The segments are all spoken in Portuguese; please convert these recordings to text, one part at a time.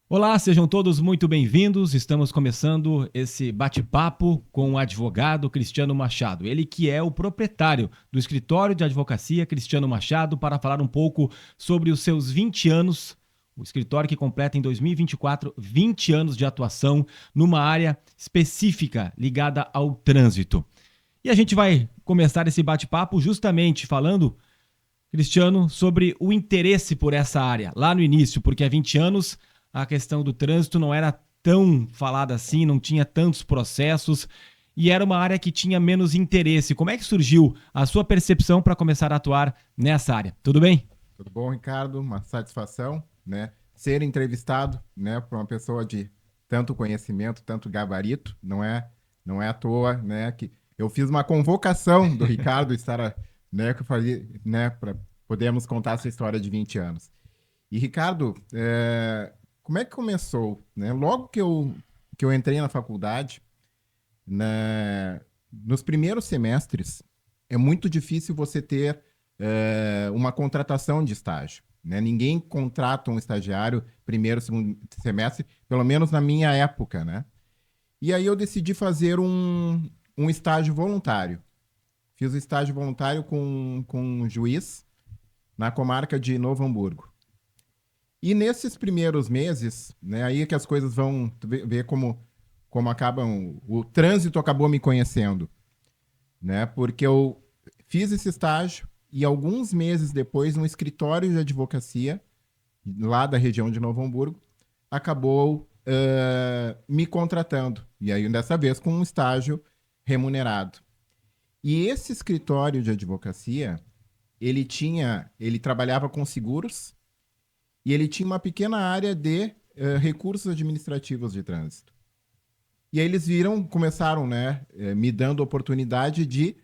Olá, sejam todos muito bem-vindos. Estamos começando esse bate-papo com o advogado Cristiano Machado. Ele que é o proprietário do escritório de advocacia Cristiano Machado, para falar um pouco sobre os seus 20 anos, o escritório que completa em 2024 20 anos de atuação numa área específica ligada ao trânsito. E a gente vai começar esse bate-papo justamente falando, Cristiano, sobre o interesse por essa área, lá no início, porque há 20 anos a questão do trânsito não era tão falada assim, não tinha tantos processos e era uma área que tinha menos interesse. Como é que surgiu a sua percepção para começar a atuar nessa área? Tudo bem? Tudo bom, Ricardo? Uma satisfação, né? Ser entrevistado, né, por uma pessoa de tanto conhecimento, tanto gabarito, não é à toa, né, que eu fiz uma convocação do Ricardo estar, né, que eu fazia, né, para podermos contar essa história de 20 anos. E Ricardo, como é que começou, né? Logo que eu entrei na faculdade, né, nos primeiros semestres, é muito difícil você ter uma contratação de estágio. Né? Ninguém contrata um estagiário primeiro, segundo semestre, pelo menos na minha época. Né? E aí eu decidi fazer um estágio voluntário. Fiz o estágio voluntário com um juiz na comarca de Novo Hamburgo. E nesses primeiros meses, né, aí é que as coisas vão ver como acabam. O trânsito acabou me conhecendo, né? Porque eu fiz esse estágio e alguns meses depois, um escritório de advocacia lá da região de Novo Hamburgo acabou me contratando. E aí, dessa vez, com um estágio remunerado. E esse escritório de advocacia, ele trabalhava com seguros e ele tinha uma pequena área de recursos administrativos de trânsito. E aí eles começaram, né, me dando oportunidade de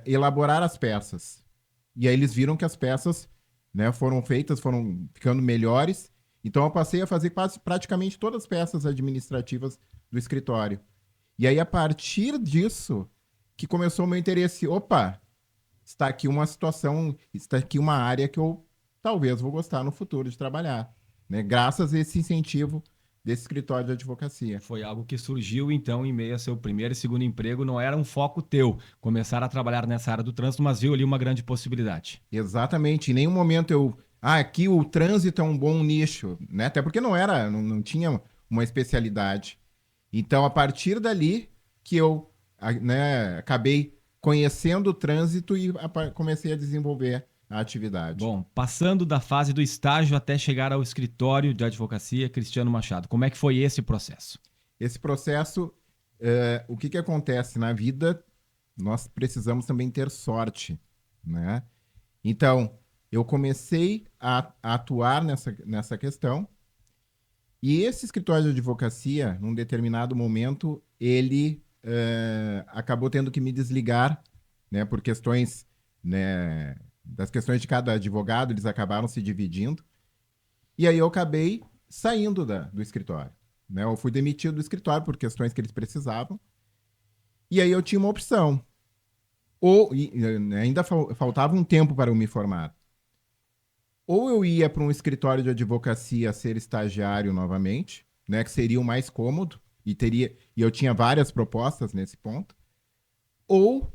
elaborar as peças. E aí eles viram que as peças, né, foram feitas, foram ficando melhores. Então eu passei a fazer praticamente todas as peças administrativas do escritório. E aí a partir disso que começou o meu interesse. Opa, está aqui uma situação, está aqui uma área que eu talvez vou gostar no futuro de trabalhar, né? Graças a esse incentivo desse escritório de advocacia. Foi algo que surgiu então em meio a seu primeiro e segundo emprego, não era um foco teu começar a trabalhar nessa área do trânsito, mas viu ali uma grande possibilidade. Exatamente. Em nenhum momento aqui o trânsito é um bom nicho, né? Até porque não tinha uma especialidade. Então, a partir dali que eu, né, acabei conhecendo o trânsito e comecei a desenvolver a atividade. Bom, passando da fase do estágio até chegar ao escritório de advocacia Cristiano Machado, como é que foi esse processo? Esse processo, o que acontece na vida, nós precisamos também ter sorte, né? Então, eu comecei a atuar nessa questão e esse escritório de advocacia, num determinado momento, ele acabou tendo que me desligar, né, por questões, né, das questões de cada advogado, eles acabaram se dividindo. E aí eu acabei saindo do escritório. Né? Eu fui demitido do escritório por questões que eles precisavam. E aí eu tinha uma opção. Ainda faltava um tempo para eu me formar. Ou eu ia para um escritório de advocacia ser estagiário novamente, né, que seria o mais cômodo, e eu tinha várias propostas nesse ponto. Ou,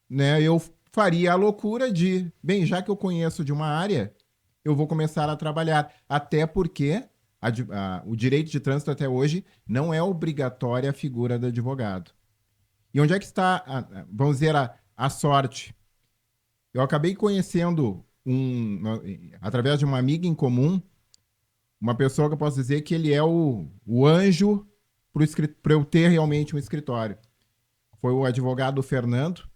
né, eu faria a loucura de, bem, já que eu conheço de uma área, eu vou começar a trabalhar. Até porque o direito de trânsito até hoje não é obrigatória a figura do advogado. E onde é que está, vamos dizer, a sorte? Eu acabei conhecendo, através de uma amiga em comum, uma pessoa que eu posso dizer que ele é o anjo para eu ter realmente um escritório. Foi o advogado Fernando,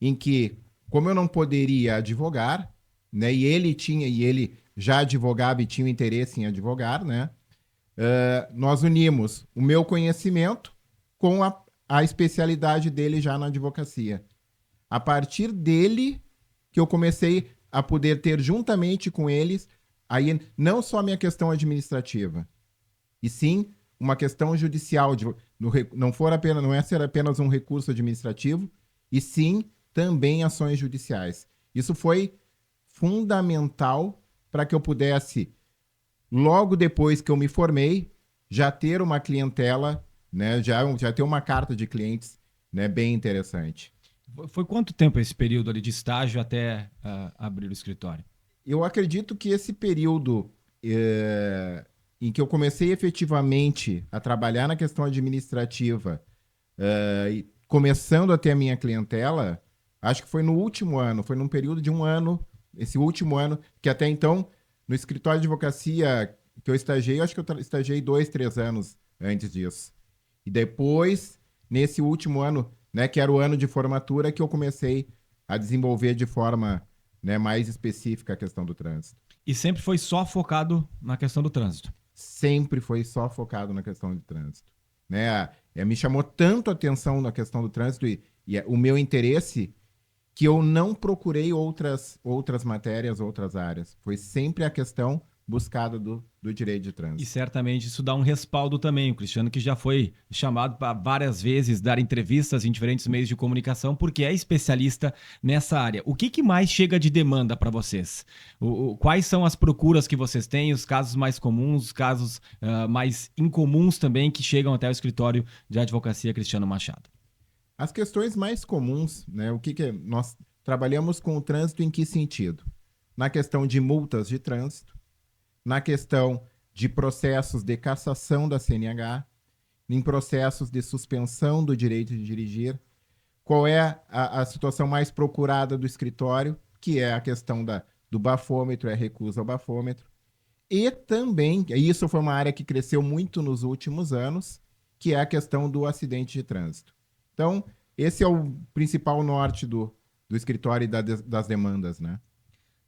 em que, como eu não poderia advogar, né, e ele já advogava e tinha interesse em advogar, né, nós unimos o meu conhecimento com a especialidade dele já na advocacia. A partir dele que eu comecei a poder ter juntamente com eles aí não só a minha questão administrativa, e sim uma questão judicial, não é ser apenas um recurso administrativo, e sim também ações judiciais. Isso foi fundamental para que eu pudesse logo depois que eu me formei, já ter uma clientela, né, já ter uma carta de clientes, né, bem interessante. Foi quanto tempo esse período ali de estágio até abrir o escritório? Eu acredito que esse período em que eu comecei efetivamente a trabalhar na questão administrativa, e começando a ter a minha clientela, acho que foi no último ano, foi num período de um ano, esse último ano, que até então, no escritório de advocacia que eu estagiei, acho que eu estagiei 2, 3 anos antes disso. E depois, nesse último ano, né, que era o ano de formatura, que eu comecei a desenvolver de forma, né, mais específica a questão do trânsito. E sempre foi só focado na questão do trânsito? Sempre foi só focado na questão de trânsito. Né? Me chamou tanto a atenção na questão do trânsito e o meu interesse que eu não procurei outras matérias, outras áreas. Foi sempre a questão buscada do direito de trânsito. E certamente isso dá um respaldo também. O Cristiano que já foi chamado para várias vezes dar entrevistas em diferentes meios de comunicação porque é especialista nessa área. O que mais chega de demanda para vocês? Quais são as procuras que vocês têm, os casos mais comuns, os casos mais incomuns também que chegam até o escritório de advocacia Cristiano Machado? As questões mais comuns, né? Nós trabalhamos com o trânsito em que sentido? Na questão de multas de trânsito, na questão de processos de cassação da CNH, em processos de suspensão do direito de dirigir. Qual é a situação mais procurada do escritório, que é a questão do bafômetro, é recusa ao bafômetro. E também, isso foi uma área que cresceu muito nos últimos anos, que é a questão do acidente de trânsito. Então, esse é o principal norte do escritório e das demandas, né?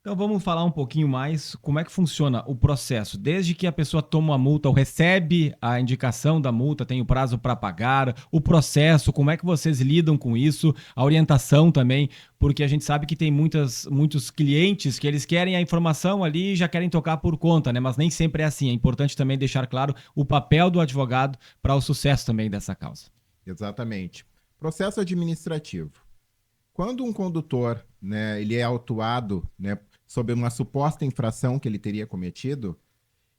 Então vamos falar um pouquinho mais como é que funciona o processo. Desde que a pessoa toma a multa ou recebe a indicação da multa, tem o prazo para pagar, o processo, como é que vocês lidam com isso, a orientação também, porque a gente sabe que tem muitos clientes que eles querem a informação ali e já querem tocar por conta, né? Mas nem sempre é assim. É importante também deixar claro o papel do advogado para o sucesso também dessa causa. Exatamente. Processo administrativo. Quando um condutor, né, ele é autuado, né, sob uma suposta infração que ele teria cometido, o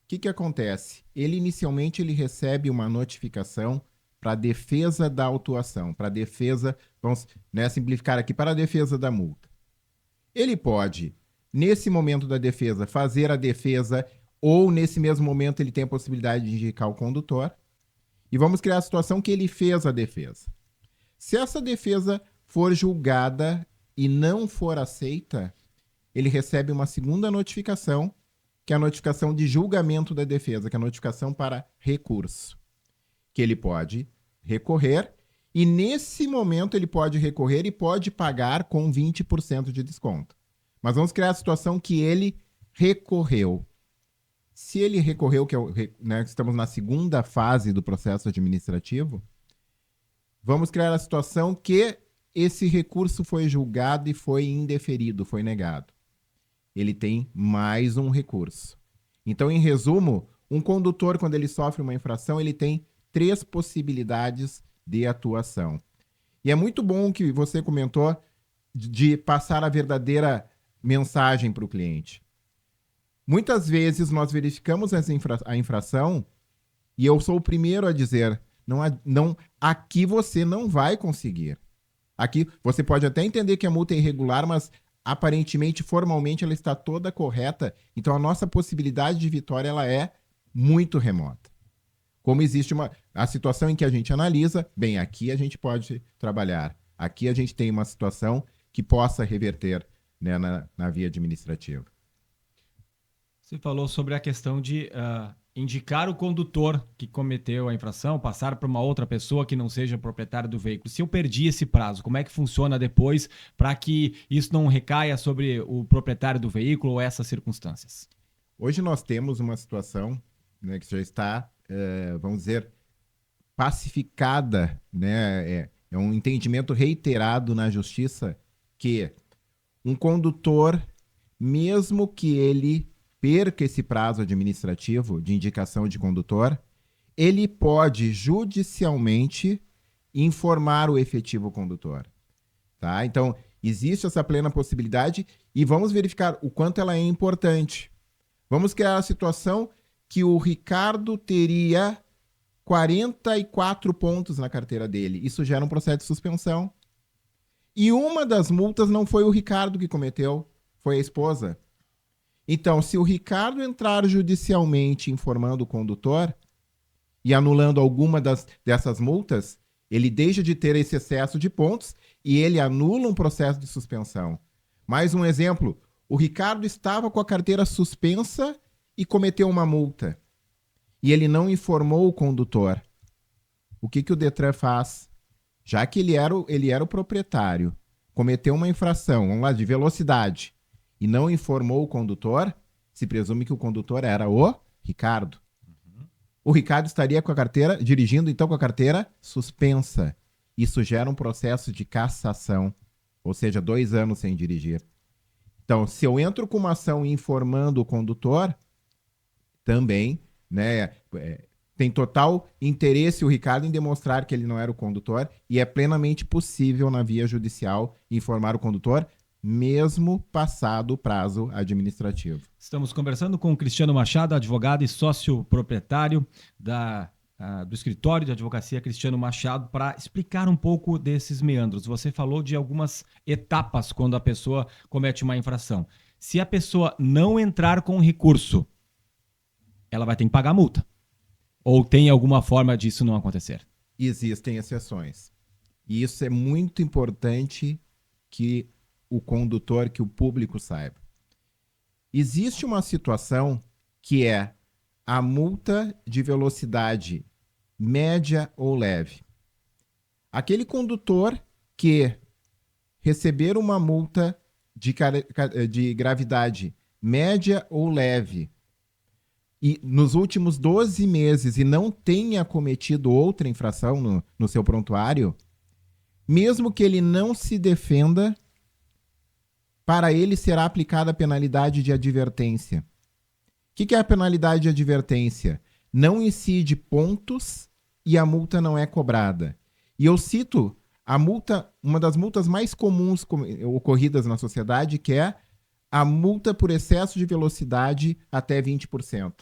que acontece? Inicialmente ele recebe uma notificação para a defesa da autuação, para a defesa, vamos, né, simplificar aqui, para a defesa da multa. Ele pode, nesse momento da defesa, fazer a defesa ou nesse mesmo momento ele tem a possibilidade de indicar o condutor e vamos criar a situação que ele fez a defesa. Se essa defesa for julgada e não for aceita, ele recebe uma segunda notificação, que é a notificação de julgamento da defesa, que é a notificação para recurso, que ele pode recorrer e nesse momento ele pode recorrer e pode pagar com 20% de desconto. Mas vamos criar a situação que ele recorreu. Se ele recorreu, né, estamos na segunda fase do processo administrativo, vamos criar a situação que esse recurso foi julgado e foi indeferido, foi negado. Ele tem mais um recurso. Então, em resumo, um condutor, quando ele sofre uma infração, ele tem 3 possibilidades de atuação. E é muito bom que você comentou de passar a verdadeira mensagem para o cliente. Muitas vezes nós verificamos a infração e eu sou o primeiro a dizer, não, aqui você não vai conseguir. Aqui você pode até entender que a multa é irregular, mas aparentemente, formalmente, ela está toda correta. Então, a nossa possibilidade de vitória ela é muito remota. Como existe a situação em que a gente analisa, bem, aqui a gente pode trabalhar. Aqui a gente tem uma situação que possa reverter, né, na via administrativa. Você falou sobre a questão de indicar o condutor que cometeu a infração, passar para uma outra pessoa que não seja proprietário do veículo. Se eu perdi esse prazo, como é que funciona depois para que isso não recaia sobre o proprietário do veículo ou essas circunstâncias? Hoje nós temos uma situação, né, que já está, vamos dizer, pacificada, né? É um entendimento reiterado na justiça que um condutor, mesmo que ele perca esse prazo administrativo de indicação de condutor, ele pode judicialmente informar o efetivo condutor. Tá? Então, existe essa plena possibilidade e vamos verificar o quanto ela é importante. Vamos criar a situação que o Ricardo teria 44 pontos na carteira dele. Isso gera um processo de suspensão. E uma das multas não foi o Ricardo que cometeu, foi a esposa. Então, se o Ricardo entrar judicialmente informando o condutor e anulando alguma dessas multas, ele deixa de ter esse excesso de pontos e ele anula um processo de suspensão. Mais um exemplo, o Ricardo estava com a carteira suspensa e cometeu uma multa. E ele não informou o condutor. O que o Detran faz? Já que ele era o proprietário, cometeu uma infração, vamos lá, de velocidade, e não informou o condutor, se presume que o condutor era o Ricardo. O Ricardo estaria com a carteira, dirigindo então com a carteira suspensa. Isso gera um processo de cassação, ou seja, 2 anos sem dirigir. Então, se eu entro com uma ação informando o condutor, também, né, tem total interesse o Ricardo em demonstrar que ele não era o condutor e é plenamente possível na via judicial informar o condutor, mesmo passado o prazo administrativo. Estamos conversando com o Cristiano Machado, advogado e sócio proprietário do escritório de advocacia Cristiano Machado, para explicar um pouco desses meandros. Você falou de algumas etapas quando a pessoa comete uma infração. Se a pessoa não entrar com recurso, ela vai ter que pagar a multa. Ou tem alguma forma disso não acontecer? Existem exceções. E isso é muito importante que o condutor, que o público saiba. Existe uma situação que é a multa de velocidade média ou leve. Aquele condutor que receber uma multa de gravidade média ou leve e nos últimos 12 meses e não tenha cometido outra infração no seu prontuário, mesmo que ele não se defenda, para ele será aplicada a penalidade de advertência. O que é a penalidade de advertência? Não incide pontos e a multa não é cobrada. E eu cito a multa, uma das multas mais comuns ocorridas na sociedade, que é a multa por excesso de velocidade até 20%.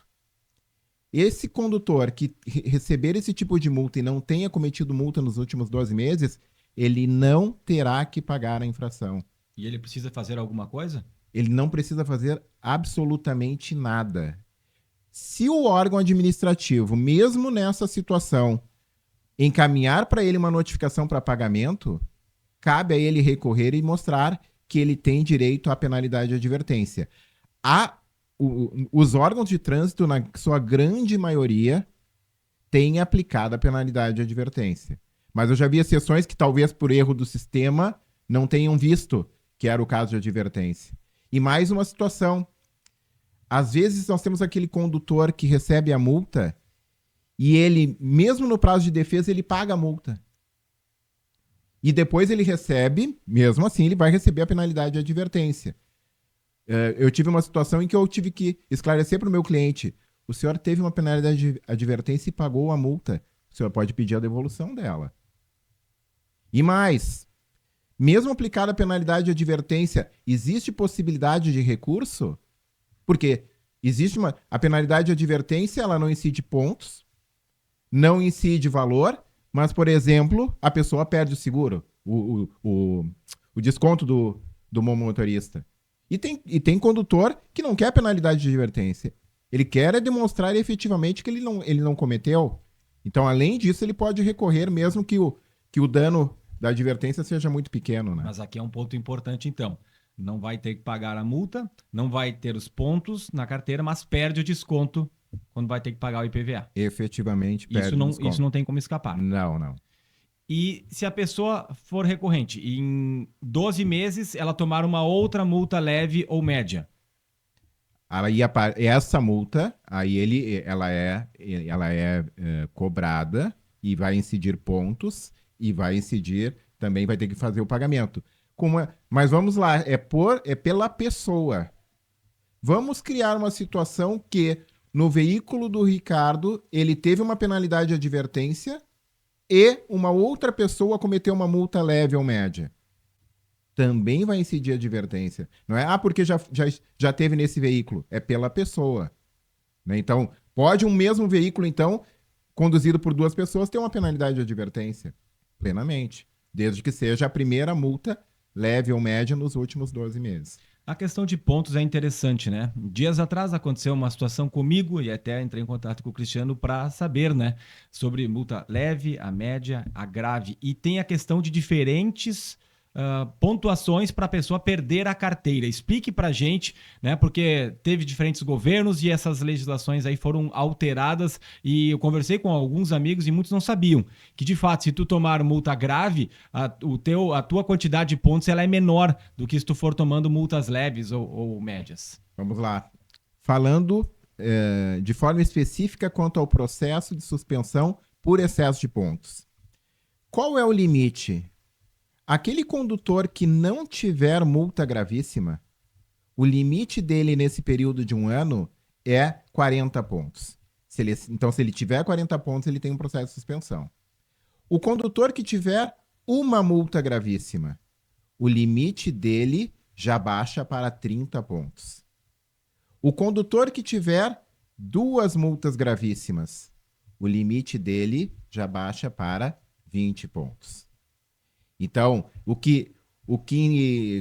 Esse condutor que receber esse tipo de multa e não tenha cometido multa nos últimos 12 meses, ele não terá que pagar a infração. E ele precisa fazer alguma coisa? Ele não precisa fazer absolutamente nada. Se o órgão administrativo, mesmo nessa situação, encaminhar para ele uma notificação para pagamento, cabe a ele recorrer e mostrar que ele tem direito à penalidade de advertência. Os órgãos de trânsito, na sua grande maioria, têm aplicado a penalidade de advertência. Mas eu já vi exceções que, talvez por erro do sistema, não tenham visto que era o caso de advertência. E mais uma situação. Às vezes nós temos aquele condutor que recebe a multa e ele, mesmo no prazo de defesa, ele paga a multa. E depois ele recebe, mesmo assim, ele vai receber a penalidade de advertência. Eu tive uma situação em que eu tive que esclarecer para o meu cliente: o senhor teve uma penalidade de advertência e pagou a multa. O senhor pode pedir a devolução dela. E mais, mesmo aplicada a penalidade de advertência, existe possibilidade de recurso? Porque existe a penalidade de advertência, ela não incide pontos, não incide valor, mas, por exemplo, a pessoa perde o seguro, o desconto do motorista. E tem condutor que não quer penalidade de advertência. Ele quer demonstrar efetivamente que ele não cometeu. Então, além disso, ele pode recorrer mesmo que o dano da advertência seja muito pequeno, né? Mas aqui é um ponto importante, então. Não vai ter que pagar a multa, não vai ter os pontos na carteira, mas perde o desconto quando vai ter que pagar o IPVA. Efetivamente perde o desconto. Isso não tem como escapar. Não. E se a pessoa for recorrente, em 12 meses ela tomar uma outra multa leve ou média? Aí essa multa, aí ela é cobrada e vai incidir pontos e vai incidir, também vai ter que fazer o pagamento. Mas vamos lá, é pela pessoa. Vamos criar uma situação que no veículo do Ricardo ele teve uma penalidade de advertência e uma outra pessoa cometeu uma multa leve ou média. Também vai incidir a advertência. Não é porque já teve nesse veículo. É pela pessoa. Né? Então, Pode um mesmo veículo, então, conduzido por 2 pessoas, ter uma penalidade de advertência? Plenamente. Desde que seja a primeira multa leve ou média nos últimos 12 meses. A questão de pontos é interessante, né? Dias atrás aconteceu uma situação comigo e até entrei em contato com o Cristiano para saber, né, sobre multa leve, a média, a grave. E tem a questão de diferentes pontuações para a pessoa perder a carteira. Explique para a gente, né? Porque teve diferentes governos e essas legislações aí foram alteradas e eu conversei com alguns amigos e muitos não sabiam que, de fato, se tu tomar multa grave, a tua quantidade de pontos ela é menor do que se tu for tomando multas leves ou médias. Vamos lá. Falando de forma específica quanto ao processo de suspensão por excesso de pontos. Qual é o limite? Aquele condutor que não tiver multa gravíssima, o limite dele nesse período de 1 ano é 40 pontos. Então, se ele tiver 40 pontos, ele tem um processo de suspensão. O condutor que tiver uma multa gravíssima, o limite dele já baixa para 30 pontos. O condutor que tiver 2 multas gravíssimas, o limite dele já baixa para 20 pontos. Então, o que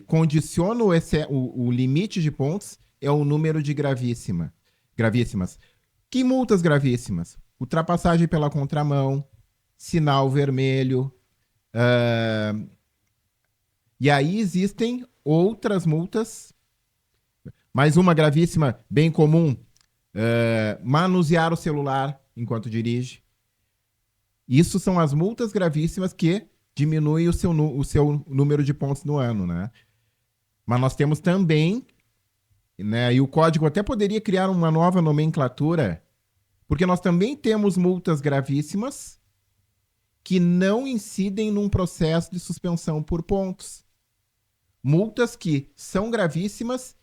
condiciona o limite de pontos é o número de gravíssimas. Que multas gravíssimas? Ultrapassagem pela contramão, sinal vermelho. E aí existem outras multas. Mais uma gravíssima, bem comum, manusear o celular enquanto dirige. Isso são as multas gravíssimas que diminui o seu número de pontos no ano, né? Mas nós temos também, né, e o código até poderia criar uma nova nomenclatura, porque nós também temos multas gravíssimas que não incidem num processo de suspensão por pontos. Multas que são gravíssimas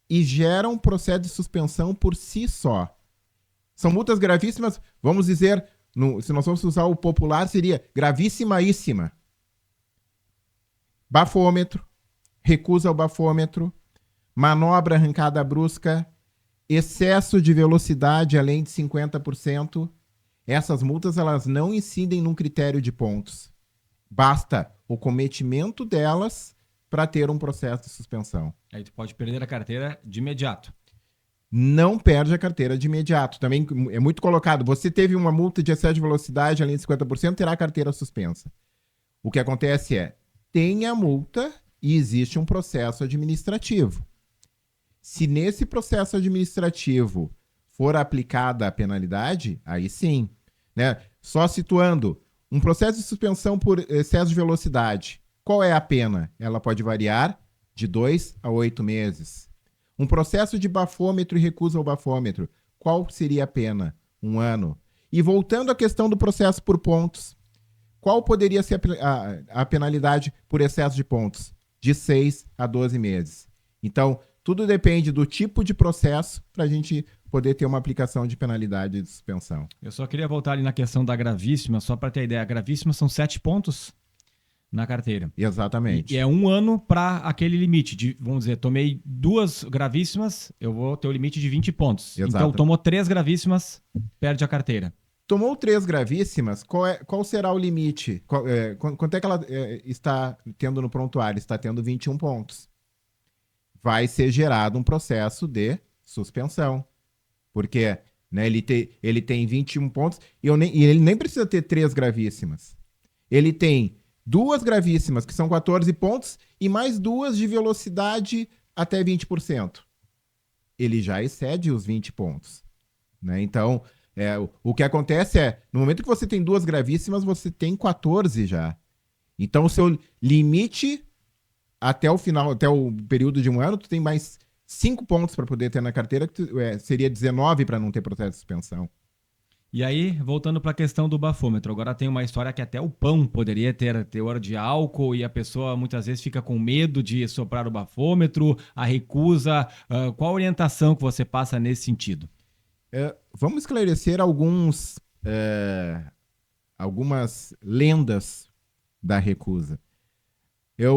e geram processo de suspensão por si só. São multas gravíssimas, vamos dizer, se nós vamos usar o popular, seria gravíssimaíssima. Bafômetro, recusa ao bafômetro, manobra arrancada brusca, excesso de velocidade além de 50%. Essas multas elas não incidem num critério de pontos. Basta o cometimento delas para ter um processo de suspensão. Aí tu pode perder a carteira de imediato. Não perde a carteira de imediato. Também é muito colocado. Você teve uma multa de excesso de velocidade além de 50%, terá a carteira suspensa. O que acontece é, tem a multa e existe um processo administrativo. Se nesse processo administrativo for aplicada a penalidade, aí sim. Né? Só situando, um processo de suspensão por excesso de velocidade, qual é a pena? Ela pode variar de 2 a 8 meses. Um processo de bafômetro e recusa ao bafômetro, qual seria a pena? 1 ano. E voltando à questão do processo por pontos, qual poderia ser a penalidade por excesso de pontos? De 6 a 12 meses. Então, tudo depende do tipo de processo para a gente poder ter uma aplicação de penalidade de suspensão. Eu só queria voltar ali na questão da gravíssima, só para ter ideia. A gravíssima são 7 pontos na carteira. Exatamente. E é 1 ano para aquele limite. Vamos dizer, tomei 2 gravíssimas, eu vou ter o limite de 20 pontos. Exato. Então, tomou 3 gravíssimas, perde a carteira. Tomou 3 gravíssimas, qual será o limite? Quanto é que ela está tendo no prontuário? Está tendo 21 pontos. Vai ser gerado um processo de suspensão. Porque né, ele tem 21 pontos e ele nem precisa ter 3 gravíssimas. Ele tem 2 gravíssimas, que são 14 pontos, e mais 2 de velocidade até 20%. Ele já excede os 20 pontos. Né? Então, o que acontece é, no momento que você tem 2 gravíssimas, você tem 14 já. Então, o seu limite até o final, até o período de 1 ano, tu tem mais 5 pontos para poder ter na carteira, que seria 19 para não ter processo de suspensão. E aí, voltando para a questão do bafômetro, agora tem uma história que até o pão poderia ter teor de álcool e a pessoa muitas vezes fica com medo de soprar o bafômetro, a recusa. Qual a orientação que você passa nesse sentido? Vamos esclarecer algumas lendas da recusa.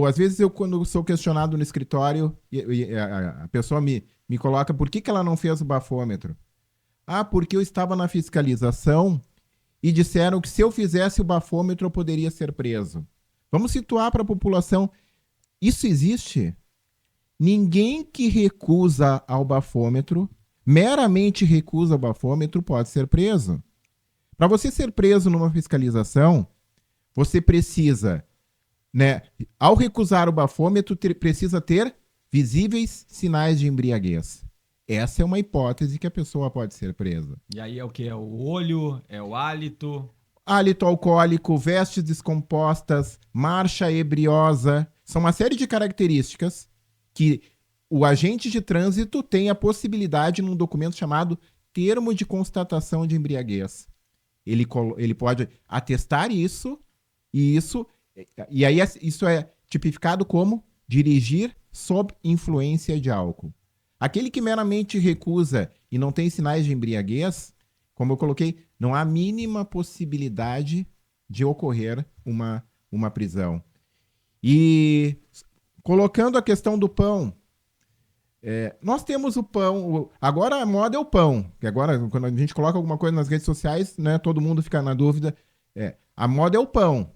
Às vezes, quando sou questionado no escritório, a pessoa me coloca por que ela não fez o bafômetro. Ah, porque eu estava na fiscalização e disseram que se eu fizesse o bafômetro eu poderia ser preso. Vamos situar para a população. Isso existe? Ninguém que recusa ao bafômetro, meramente recusa ao bafômetro, pode ser preso. Para você ser preso numa fiscalização, você precisa, né, ao recusar o bafômetro, precisa ter visíveis sinais de embriaguez. Essa é uma hipótese que a pessoa pode ser presa. E aí é o que? É o olho? É o hálito? Hálito alcoólico, vestes descompostas, marcha ebriosa, são uma série de características que o agente de trânsito tem a possibilidade num documento chamado termo de constatação de embriaguez. Ele pode atestar isso, e aí isso é tipificado como dirigir sob influência de álcool. Aquele que meramente recusa e não tem sinais de embriaguez, como eu coloquei, não há mínima possibilidade de ocorrer uma prisão. E colocando a questão do pão, nós temos o pão, agora a moda é o pão, que agora quando a gente coloca alguma coisa nas redes sociais, né, todo mundo fica na dúvida, a moda é o pão.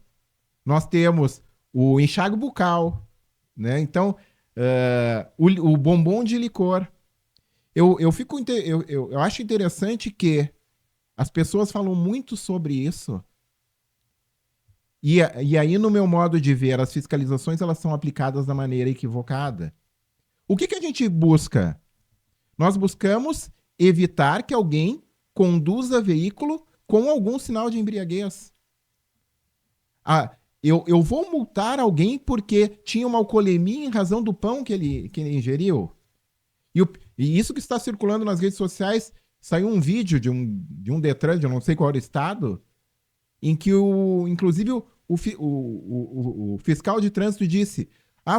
Nós temos o enxágue bucal, né? Então, o bombom de licor. Eu acho interessante que as pessoas falam muito sobre isso. E aí, no meu modo de ver, as fiscalizações elas são aplicadas da maneira equivocada. O que a gente busca? Nós buscamos evitar que alguém conduza veículo com algum sinal de embriaguez. Eu vou multar alguém porque tinha uma alcoolemia em razão do pão que ele ingeriu. E isso que está circulando nas redes sociais, saiu um vídeo de um Detran, de eu não sei qual era o estado, em que inclusive o fiscal de trânsito disse: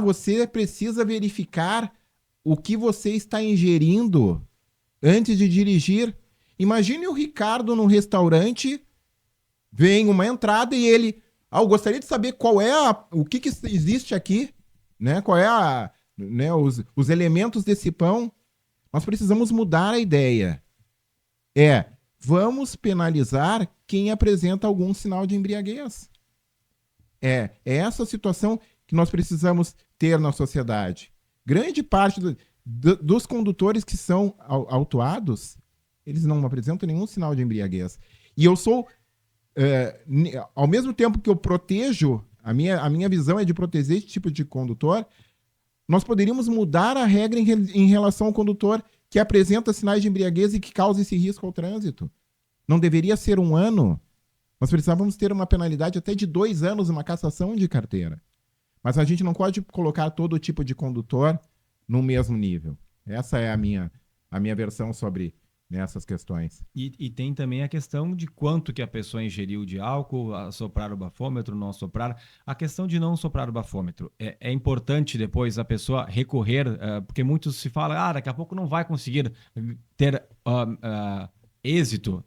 você precisa verificar o que você está ingerindo antes de dirigir. Imagine o Ricardo num restaurante, vem uma entrada e ele... eu gostaria de saber qual é o que existe aqui, né? Qual é os elementos desse pão. Nós precisamos mudar a ideia. Vamos penalizar quem apresenta algum sinal de embriaguez. É essa situação que nós precisamos ter na sociedade. Grande parte dos condutores que são autuados, eles não apresentam nenhum sinal de embriaguez. E eu sou... ao mesmo tempo que eu protejo, a minha visão é de proteger esse tipo de condutor, nós poderíamos mudar a regra em relação ao condutor que apresenta sinais de embriaguez e que causa esse risco ao trânsito. Não deveria ser 1 ano. Nós precisávamos ter uma penalidade até de 2 anos, uma cassação de carteira. Mas a gente não pode colocar todo tipo de condutor no mesmo nível. Essa é a minha versão sobre nessas questões. E tem também a questão de quanto que a pessoa ingeriu de álcool, soprar o bafômetro, não soprar. A questão de não soprar o bafômetro. É importante depois a pessoa recorrer, porque muitos se falam, daqui a pouco não vai conseguir ter êxito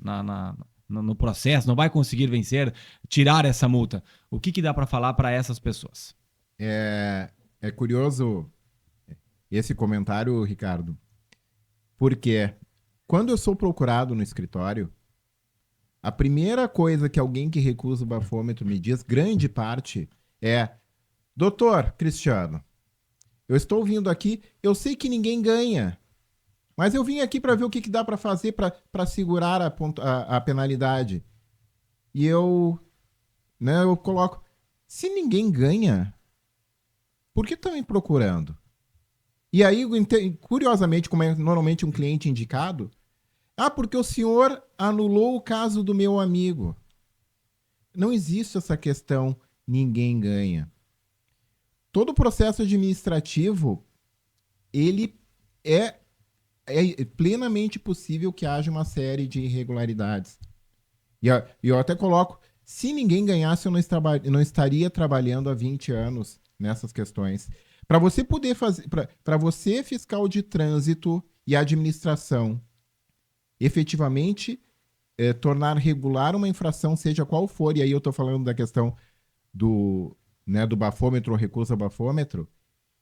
no processo, não vai conseguir vencer, tirar essa multa. O que dá para falar para essas pessoas? É curioso esse comentário, Ricardo, porque quando eu sou procurado no escritório, a primeira coisa que alguém que recusa o bafômetro me diz, grande parte, é: doutor Cristiano, eu estou vindo aqui, eu sei que ninguém ganha, mas eu vim aqui para ver o que dá para fazer para segurar a penalidade. E eu coloco: se ninguém ganha, por que estão me procurando? E aí, curiosamente, como é normalmente um cliente indicado, porque o senhor anulou o caso do meu amigo. Não existe essa questão, ninguém ganha. Todo o processo administrativo, ele é plenamente possível que haja uma série de irregularidades. E eu até coloco, se ninguém ganhasse, eu não estaria trabalhando há 20 anos nessas questões. Para você poder fazer, para você, fiscal de trânsito e administração, efetivamente tornar regular uma infração, seja qual for, e aí eu estou falando da questão do bafômetro ou recurso ao bafômetro,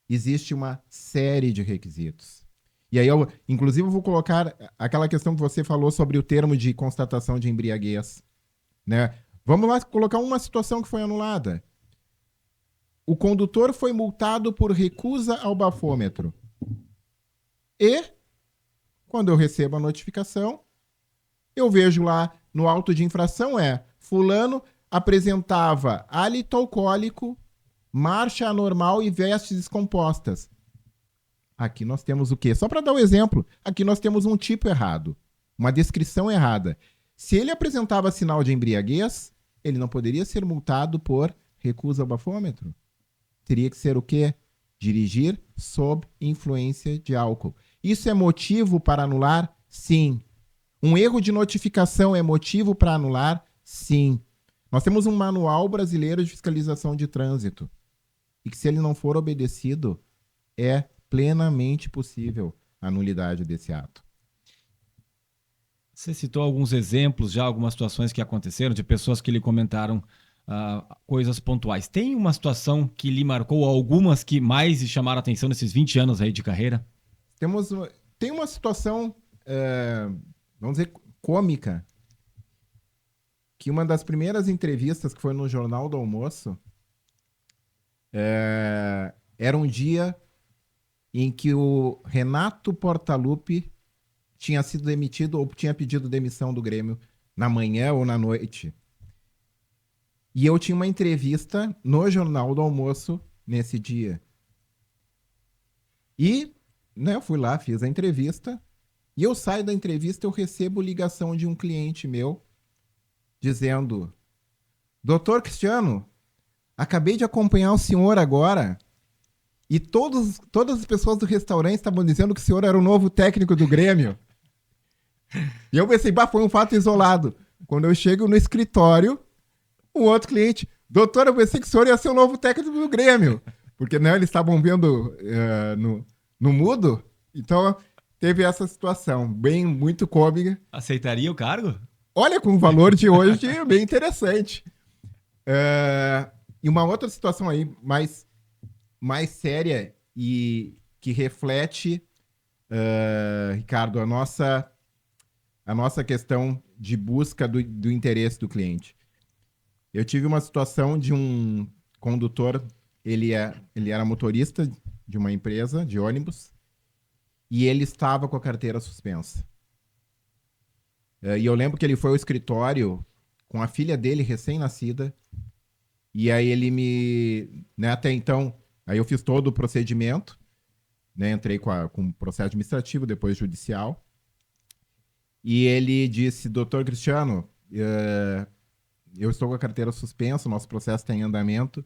existe uma série de requisitos. E aí, inclusive, eu vou colocar aquela questão que você falou sobre o termo de constatação de embriaguez, né? Vamos lá colocar uma situação que foi anulada. O condutor foi multado por recusa ao bafômetro. E, quando eu recebo a notificação, eu vejo lá no auto de infração fulano apresentava hálito alcoólico, marcha anormal e vestes descompostas. Aqui nós temos o quê? Só para dar um exemplo, aqui nós temos um tipo errado, uma descrição errada. Se ele apresentava sinal de embriaguez, ele não poderia ser multado por recusa ao bafômetro. Teria que ser o quê? Dirigir sob influência de álcool. Isso é motivo para anular? Sim. Um erro de notificação é motivo para anular? Sim. Nós temos um manual brasileiro de fiscalização de trânsito. E que se ele não for obedecido, é plenamente possível a nulidade desse ato. Você citou alguns exemplos, já algumas situações que aconteceram, de pessoas que lhe comentaram coisas pontuais. Tem uma situação que lhe marcou, algumas que mais lhe chamaram a atenção nesses 20 anos aí de carreira? Tem uma situação, vamos dizer, cômica, que uma das primeiras entrevistas que foi no Jornal do Almoço era um dia em que o Renato Portaluppi tinha sido demitido ou tinha pedido demissão do Grêmio na manhã ou na noite. E eu tinha uma entrevista no Jornal do Almoço nesse dia. E eu fui lá, fiz a entrevista, e eu saio da entrevista, eu recebo ligação de um cliente meu dizendo: Doutor Cristiano, acabei de acompanhar o senhor agora e todas as pessoas do restaurante estavam dizendo que o senhor era o novo técnico do Grêmio. E eu pensei, foi um fato isolado. Quando eu chego no escritório, um outro cliente: doutor, eu pensei que o senhor ia ser o novo técnico do Grêmio. Porque eles estavam vendo no mudo. Então, teve essa situação muito cômica. Aceitaria o cargo? Olha, com o valor de hoje, é bem interessante. E uma outra situação aí mais séria e que reflete, Ricardo, a nossa questão de busca do interesse do cliente. Eu tive uma situação de um condutor, ele era motorista de uma empresa de ônibus e ele estava com a carteira suspensa. E eu lembro que ele foi ao escritório com a filha dele recém-nascida e aí ele até então, aí eu fiz todo o procedimento, entrei com processo administrativo, depois judicial, e ele disse: doutor Cristiano, eu estou com a carteira suspensa, o nosso processo está em andamento.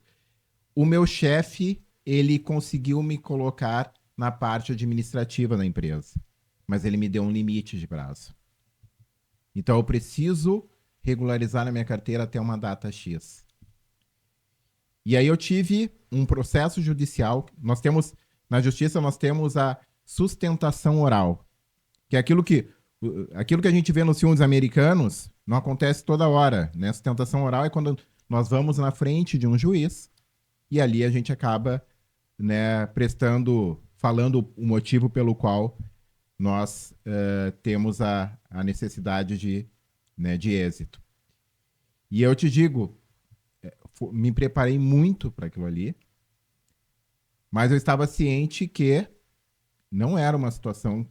O meu chefe, ele conseguiu me colocar na parte administrativa da empresa, mas ele me deu um limite de prazo. Então eu preciso regularizar na minha carteira até uma data X. E aí eu tive um processo judicial. Na justiça nós temos a sustentação oral, que é aquilo que a gente vê nos filmes americanos não acontece toda hora, né? Sustentação oral é quando nós vamos na frente de um juiz e ali a gente acaba, falando o motivo pelo qual nós temos a necessidade de êxito. E eu te digo, me preparei muito para aquilo ali, mas eu estava ciente que não era uma situação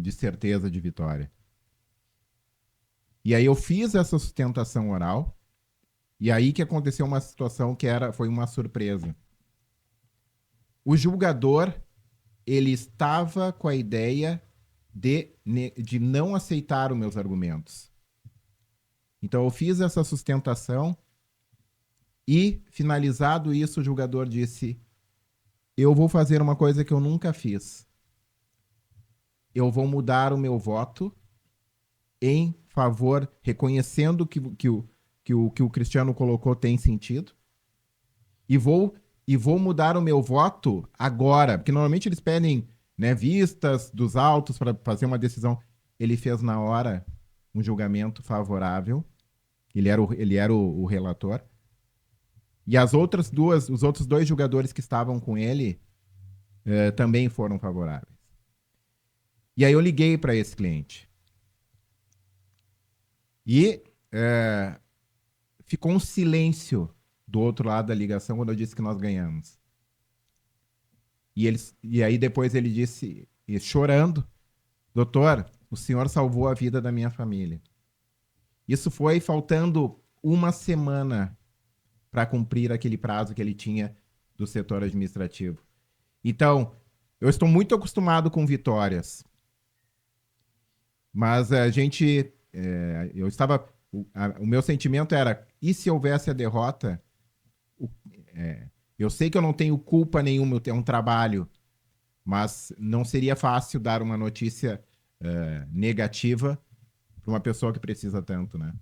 de certeza de vitória. E aí eu fiz essa sustentação oral, e aí que aconteceu uma situação que foi uma surpresa. O julgador, ele estava com a ideia de não aceitar os meus argumentos. Então eu fiz essa sustentação e, finalizado isso, o julgador disse: eu vou fazer uma coisa que eu nunca fiz. Eu vou mudar o meu voto em favor, reconhecendo que o Cristiano colocou tem sentido, e vou mudar o meu voto agora, porque normalmente eles pedem vistas dos autos para fazer uma decisão. Ele fez na hora um julgamento favorável, ele era o relator, e os outros dois julgadores que estavam com ele também foram favoráveis. E aí eu liguei para esse cliente. E ficou um silêncio do outro lado da ligação quando eu disse que nós ganhamos. E aí depois ele disse, chorando, doutor, o senhor salvou a vida da minha família. Isso foi faltando uma semana para cumprir aquele prazo que ele tinha do setor administrativo. Então, eu estou muito acostumado com vitórias. Mas o meu sentimento era, e se houvesse a derrota? Eu sei que eu não tenho culpa nenhuma, eu tenho um trabalho, mas não seria fácil dar uma notícia negativa para uma pessoa que precisa tanto, né?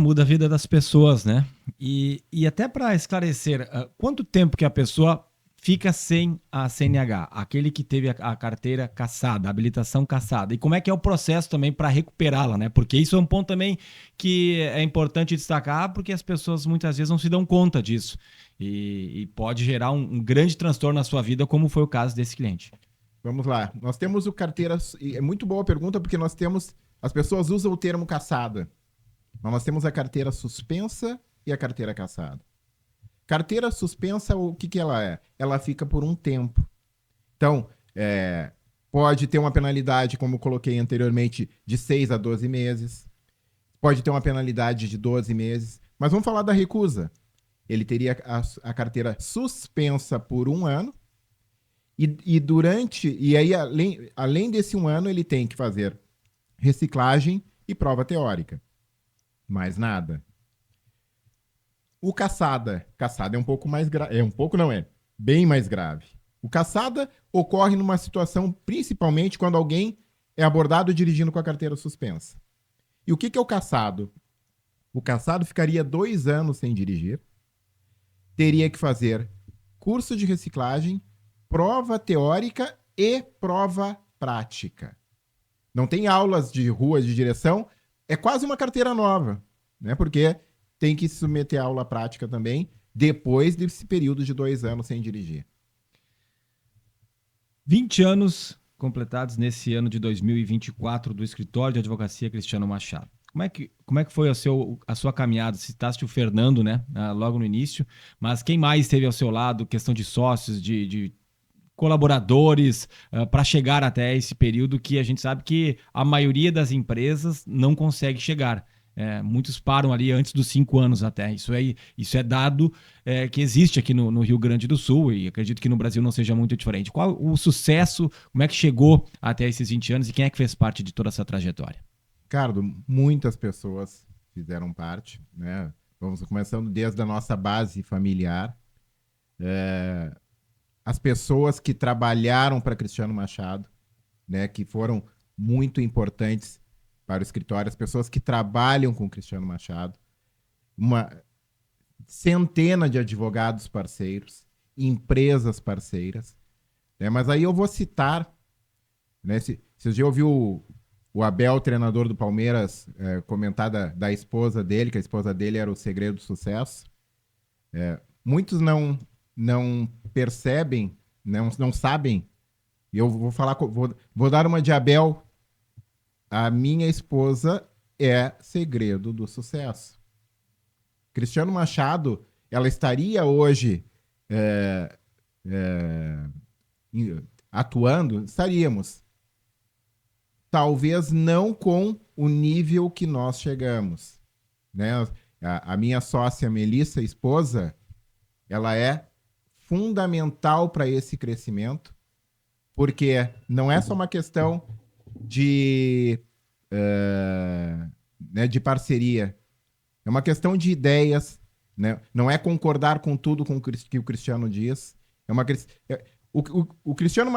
Muda a vida das pessoas, né? E até para esclarecer, quanto tempo que a pessoa fica sem a CNH, aquele que teve a carteira cassada, a habilitação cassada, e como é que é o processo também para recuperá-la, né? Porque isso é um ponto também que é importante destacar, porque as pessoas muitas vezes não se dão conta disso e pode gerar um grande transtorno na sua vida, como foi o caso desse cliente. Vamos lá, nós temos o carteira, é muito boa a pergunta, porque as pessoas usam o termo cassada, mas nós temos a carteira suspensa e a carteira cassada. Carteira suspensa, o que ela é? Ela fica por um tempo. Então, pode ter uma penalidade, como eu coloquei anteriormente, de 6 a 12 meses. Pode ter uma penalidade de 12 meses. Mas vamos falar da recusa. Ele teria a carteira suspensa por 1 ano. E aí, além desse 1 ano, ele tem que fazer reciclagem e prova teórica. Mais nada. O cassada é um pouco mais grave. Bem mais grave. O cassada ocorre numa situação, principalmente quando alguém é abordado dirigindo com a carteira suspensa. E o que é o cassado? O cassado ficaria 2 anos sem dirigir, teria que fazer curso de reciclagem, prova teórica e prova prática. Não tem aulas de rua de direção, é quase uma carteira nova, né? Porque tem que se submeter à aula prática também, depois desse período de 2 anos sem dirigir. 20 anos completados nesse ano de 2024 do escritório de advocacia Cristiano Machado. Como é que foi a sua caminhada? Citaste o Fernando, né? Logo no início, mas quem mais esteve ao seu lado? Questão de sócios, de colaboradores, para chegar até esse período que a gente sabe que a maioria das empresas não consegue chegar. Muitos param ali antes dos 5 anos até. Isso é dado que existe aqui no Rio Grande do Sul e acredito que no Brasil não seja muito diferente. Qual o sucesso, como é que chegou até esses 20 anos e quem é que fez parte de toda essa trajetória? Ricardo, muitas pessoas fizeram parte, né? Vamos começando desde a nossa base familiar. As pessoas que trabalharam para Cristiano Machado, né, que foram muito importantes para o escritório, as pessoas que trabalham com Cristiano Machado, uma centena de advogados parceiros, empresas parceiras, né? Mas aí eu vou citar, né, você já ouviu o Abel, treinador do Palmeiras, comentar da esposa dele, que a esposa dele era o segredo do sucesso. Muitos não percebem, não sabem, e eu vou falar, vou dar uma de Abel. A minha esposa é segredo do sucesso. Cristiano Machado, ela estaria hoje atuando? Estaríamos. Talvez não com o nível que nós chegamos, né? A minha sócia Melissa, esposa, ela é fundamental para esse crescimento, porque não é só uma questão de parceria, é uma questão de ideias, né? Não é concordar com tudo que o Cristiano diz. O Cristiano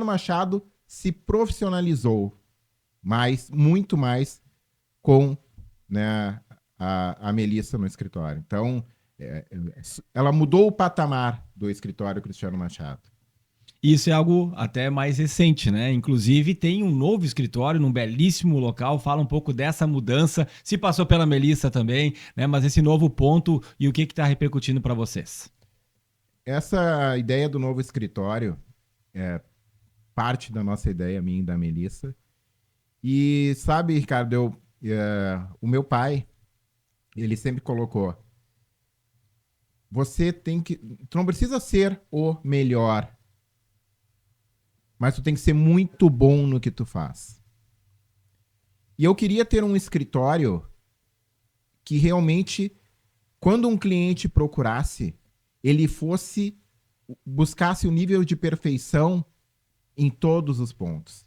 Machado se profissionalizou muito mais com, né, a Melissa no escritório. Então, ela mudou o patamar do escritório Cristiano Machado. Isso é algo até mais recente, né? Inclusive tem um novo escritório num belíssimo local, fala um pouco dessa mudança, se passou pela Melissa também, né? Mas esse novo ponto e o que está repercutindo para vocês? Essa ideia do novo escritório, parte da nossa ideia, minha e da Melissa. E sabe, Ricardo, o meu pai, ele sempre colocou, tu não precisa ser o melhor, mas tu tem que ser muito bom no que tu faz. E eu queria ter um escritório que realmente, quando um cliente procurasse, ele buscasse o nível de perfeição em todos os pontos.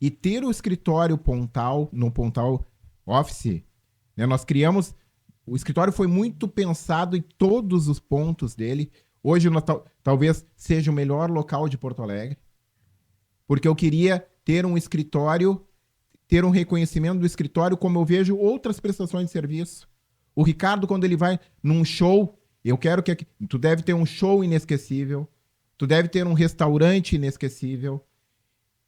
E ter o escritório Pontal, no Pontal Office, né, nós criamos, o escritório foi muito pensado em todos os pontos dele. Hoje talvez seja o melhor local de Porto Alegre, porque eu queria ter um escritório, ter um reconhecimento do escritório como eu vejo outras prestações de serviço. O Ricardo, quando ele vai num show, eu quero que tu deve ter um show inesquecível, tu deve ter um restaurante inesquecível.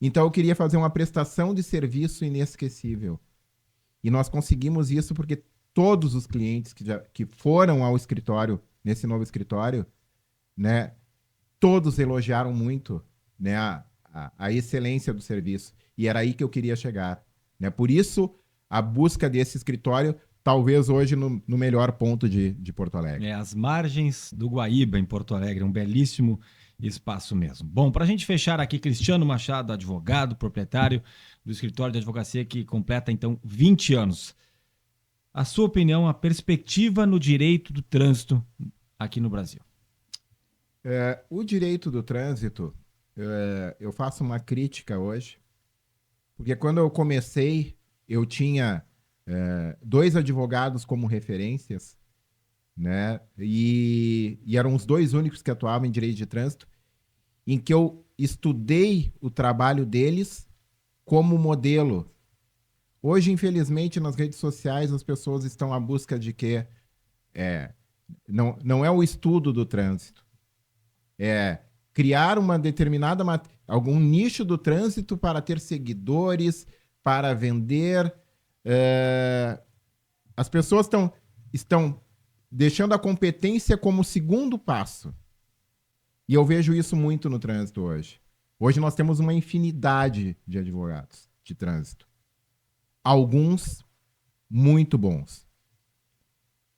Então eu queria fazer uma prestação de serviço inesquecível. E nós conseguimos isso porque todos os clientes que foram ao escritório, nesse novo escritório, né, todos elogiaram muito, né, a excelência do serviço. E era aí que eu queria chegar. Né? Por isso, a busca desse escritório, talvez hoje no melhor ponto de Porto Alegre. As margens do Guaíba, em Porto Alegre, um belíssimo espaço mesmo. Bom, para a gente fechar aqui, Cristiano Machado, advogado, proprietário do escritório de advocacia que completa, então, 20 anos. A sua opinião, a perspectiva no direito do trânsito aqui no Brasil? O direito do trânsito, eu faço uma crítica hoje, porque quando eu comecei, eu tinha 2 advogados como referências, né? E eram os 2 únicos que atuavam em direito de trânsito, em que eu estudei o trabalho deles como modelo. Hoje, infelizmente, nas redes sociais, as pessoas estão à busca de que não é o estudo do trânsito, é criar uma determinada algum nicho do trânsito para ter seguidores, para vender. As pessoas estão deixando a competência como segundo passo. E eu vejo isso muito no trânsito hoje. Hoje nós temos uma infinidade de advogados de trânsito. Alguns muito bons.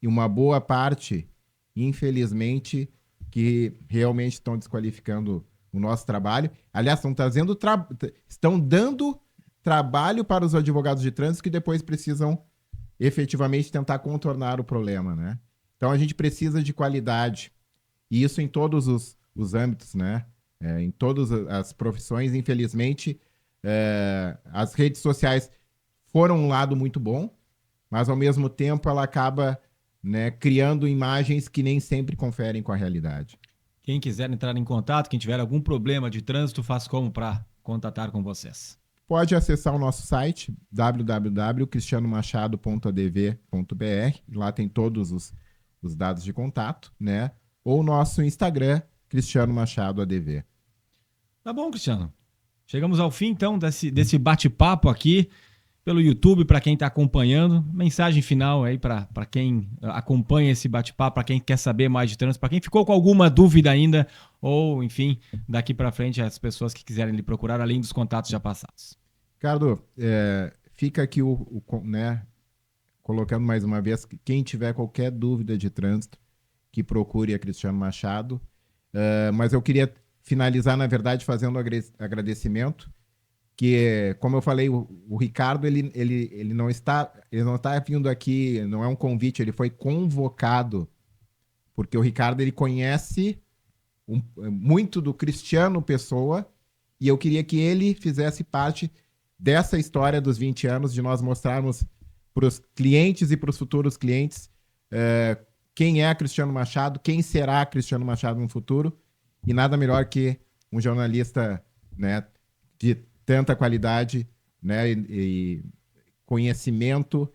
E uma boa parte, infelizmente, que realmente estão desqualificando o nosso trabalho. Aliás, estão dando trabalho para os advogados de trânsito que depois precisam efetivamente tentar contornar o problema, né? Então a gente precisa de qualidade. E isso em todos os âmbitos, né? Em todas as profissões, infelizmente, as redes sociais foram um lado muito bom, mas ao mesmo tempo ela acaba, né, criando imagens que nem sempre conferem com a realidade. Quem quiser entrar em contato, quem tiver algum problema de trânsito, faz como para contatar com vocês? Pode acessar o nosso site www.cristianomachado.adv.br, lá tem todos os dados de contato, né? Ou o nosso Instagram, Cristiano Machado ADV. Tá bom, Cristiano. Chegamos ao fim, então, desse bate-papo aqui pelo YouTube, para quem está acompanhando. Mensagem final aí para quem acompanha esse bate-papo, para quem quer saber mais de trânsito, para quem ficou com alguma dúvida ainda, ou, enfim, daqui para frente, as pessoas que quiserem lhe procurar, além dos contatos já passados. Ricardo, fica aqui né, colocando mais uma vez, quem tiver qualquer dúvida de trânsito, que procure a Cristiano Machado. Mas eu queria finalizar, na verdade, fazendo um agradecimento, que, como eu falei, o Ricardo, ele não está vindo aqui, não é um convite, ele foi convocado, porque o Ricardo, ele conhece muito do Cristiano Pessoa, e eu queria que ele fizesse parte dessa história dos 20 anos, de nós mostrarmos para os clientes e para os futuros clientes quem é Cristiano Machado, quem será Cristiano Machado no futuro, e nada melhor que um jornalista, né, de tanta qualidade, né, e conhecimento,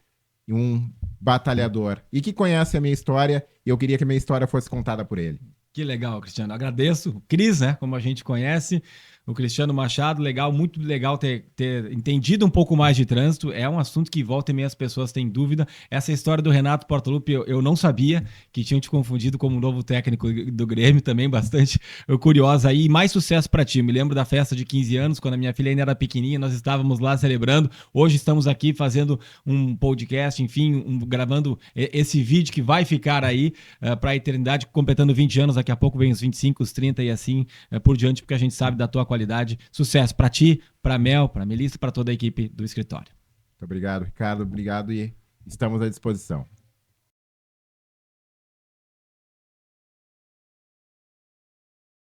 e um batalhador. E que conhece a minha história, e eu queria que a minha história fosse contada por ele. Que legal, Cristiano. Agradeço. Cris, né, como a gente conhece, o Cristiano Machado. Legal, muito legal ter entendido um pouco mais de trânsito. É um assunto que volta e meia as pessoas têm dúvida. Essa história do Renato Portaluppi eu não sabia, que tinham te confundido como novo técnico do Grêmio, também bastante curiosa aí. E mais sucesso para ti. Me lembro da festa de 15 anos, quando a minha filha ainda era pequenininha, nós estávamos lá celebrando. Hoje estamos aqui fazendo um podcast, enfim, gravando esse vídeo que vai ficar aí para a eternidade, completando 20 anos. Daqui a pouco vem os 25, os 30 e assim por diante, porque a gente sabe da tua qualidade. Sucesso para ti, para Mel, para Melissa, para toda a equipe do escritório. Muito obrigado, Ricardo. Obrigado e estamos à disposição.